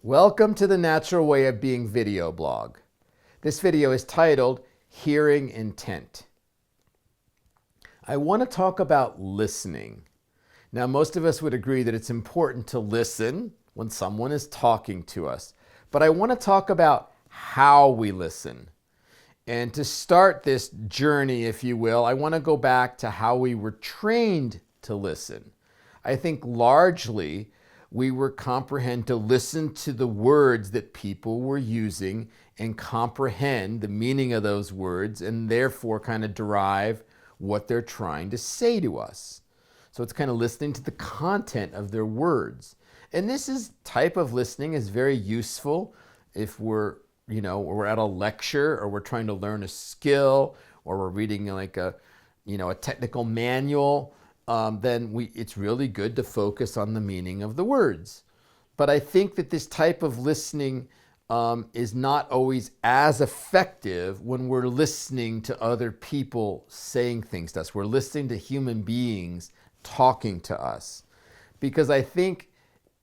Welcome to the Natural Way of Being video blog. This video is titled Hearing Intent. I want to talk about listening. Now, most of us would agree that it's important to listen when someone is talking to us, but I want to talk about how we listen. And to start this journey, if you will, I want to go back to how we were trained to listen. I think largely we were comprehended to listen to the words that people were using and comprehend the meaning of those words and therefore kind of derive what they're trying to say to us. So it's kind of listening to the content of their words. And type of listening is very useful if we're at a lecture or we're trying to learn a skill or we're reading like a technical manual. It's really good to focus on the meaning of the words. But I think that this type of listening is not always as effective when we're listening to other people saying things to us. We're listening to human beings talking to us. Because I think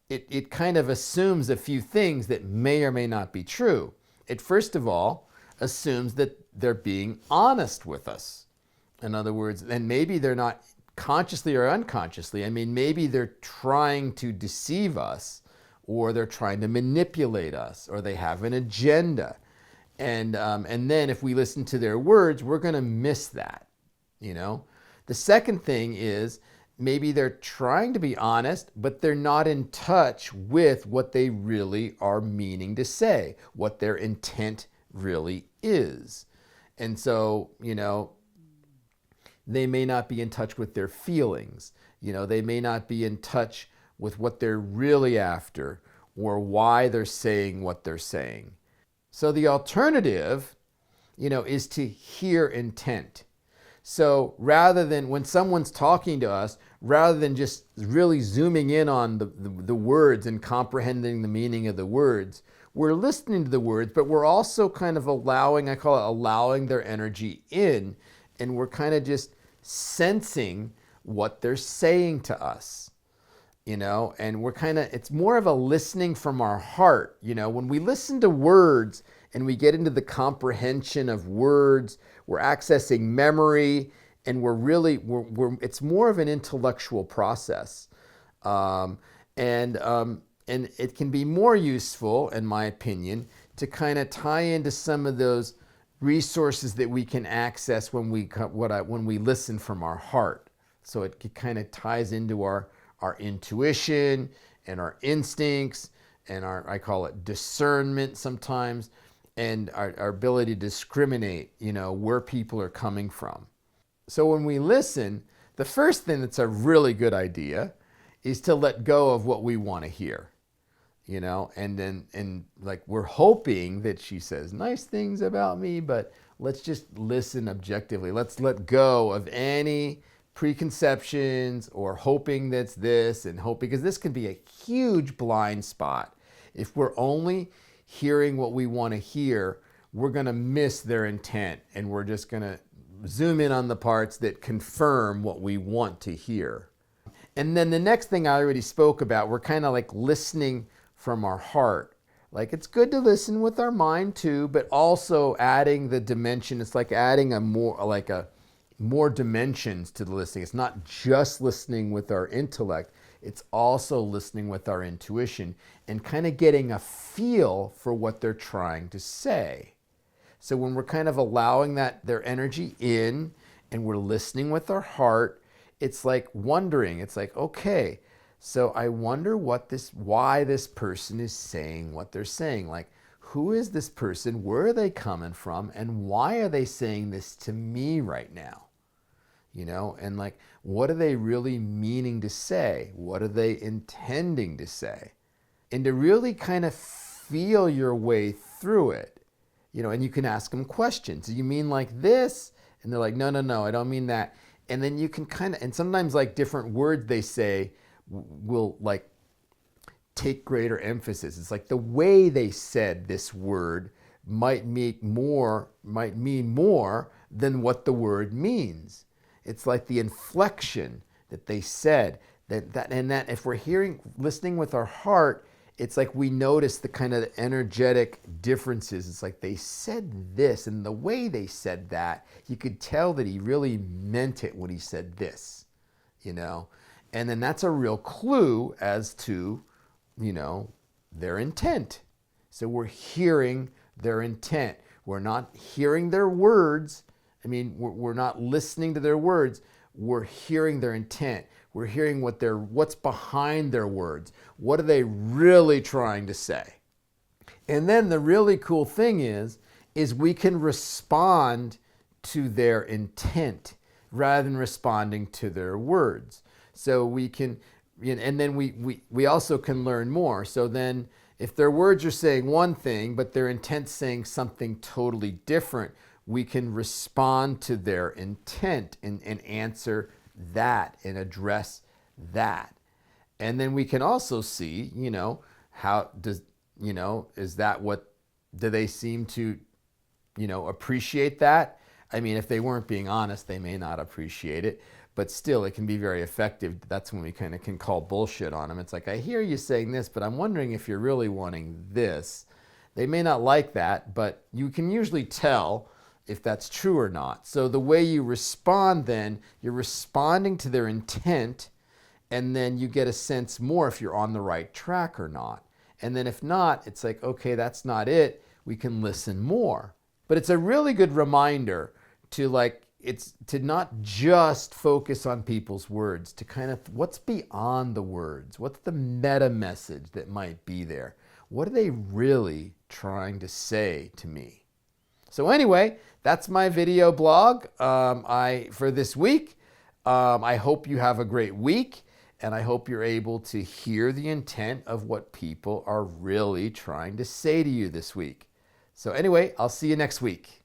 it kind of assumes a few things that may or may not be true. It first of all assumes that they're being honest with us. In other words, and maybe they're not consciously or unconsciously. I mean, maybe they're trying to deceive us, or they're trying to manipulate us, or they have an agenda. And then if we listen to their words, we're going to miss that. The second thing is maybe they're trying to be honest, but they're not in touch with what they really are meaning to say, what their intent really is. And so, they may not be in touch with their feelings. They may not be in touch with what they're really after or why they're saying what they're saying. So the alternative, is to hear intent. So rather than when someone's talking to us, rather than just really zooming in on the words and comprehending the meaning of the words, we're listening to the words, but we're also kind of allowing their energy in, and we're kind of just sensing what they're saying to us, and it's more of a listening from our heart. When we listen to words and we get into the comprehension of words, we're accessing memory, and it's more of an intellectual process. And it can be more useful, in my opinion, to kind of tie into some of those resources that we can access when we listen from our heart. So it kind of ties into our intuition and our instincts and I call it discernment sometimes, and our ability to discriminate, where people are coming from. So when we listen, the first thing that's a really good idea is to let go of what we want to hear. And we're hoping that she says nice things about me, but let's just listen objectively. Let's let go of any preconceptions or hoping that's this and hope, because this can be a huge blind spot. If we're only hearing what we want to hear, we're going to miss their intent, and we're just going to zoom in on the parts that confirm what we want to hear. And then the next thing I already spoke about, we're kind of like listening from our heart. Like, it's good to listen with our mind too, but also adding the dimension. It's like adding more dimensions to the listening. It's not just listening with our intellect. It's also listening with our intuition and kind of getting a feel for what they're trying to say. So when we're kind of allowing their energy in and we're listening with our heart, it's like wondering. It's like, okay, so I wonder why this person is saying what they're saying. Like, who is this person? Where are they coming from? And why are they saying this to me right now? And like, what are they really meaning to say? What are they intending to say? And to really kind of feel your way through it, and you can ask them questions. You mean like this? And they're like, no, I don't mean that. And then you can and sometimes like different words they say will like take greater emphasis. It's like the way they said this word might mean more than what the word means. It's like the inflection that they said, that if we're listening with our heart, it's like we notice the kind of energetic differences. It's like they said this, and the way they said that, you could tell that he really meant it when he said this, you know? And then that's a real clue as to, you know, their intent. So we're hearing their intent. We're not hearing their words. I mean, we're not listening to their words. We're hearing their intent. We're hearing what's behind their words. What are they really trying to say? And then the really cool thing is we can respond to their intent rather than responding to their words. So we can, and then we also can learn more. So then if their words are saying one thing, but their intent's saying something totally different, we can respond to their intent and answer that and address that. And then we can also see, you know, how does, you know, is that what, do they seem to, you know, appreciate that? I mean, if they weren't being honest, they may not appreciate it, but still it can be very effective. That's when we kind of can call bullshit on them. It's like, I hear you saying this, but I'm wondering if you're really wanting this. They may not like that, but you can usually tell if that's true or not. So the way you respond then, you're responding to their intent, and then you get a sense more if you're on the right track or not. And then if not, it's like, okay, that's not it. We can listen more. But it's a really good reminder to to not just focus on people's words, to kind of what's beyond the words, what's the meta message that might be there? What are they really trying to say to me? So anyway, that's my video blog for this week. I hope you have a great week, and I hope you're able to hear the intent of what people are really trying to say to you this week. So anyway, I'll see you next week.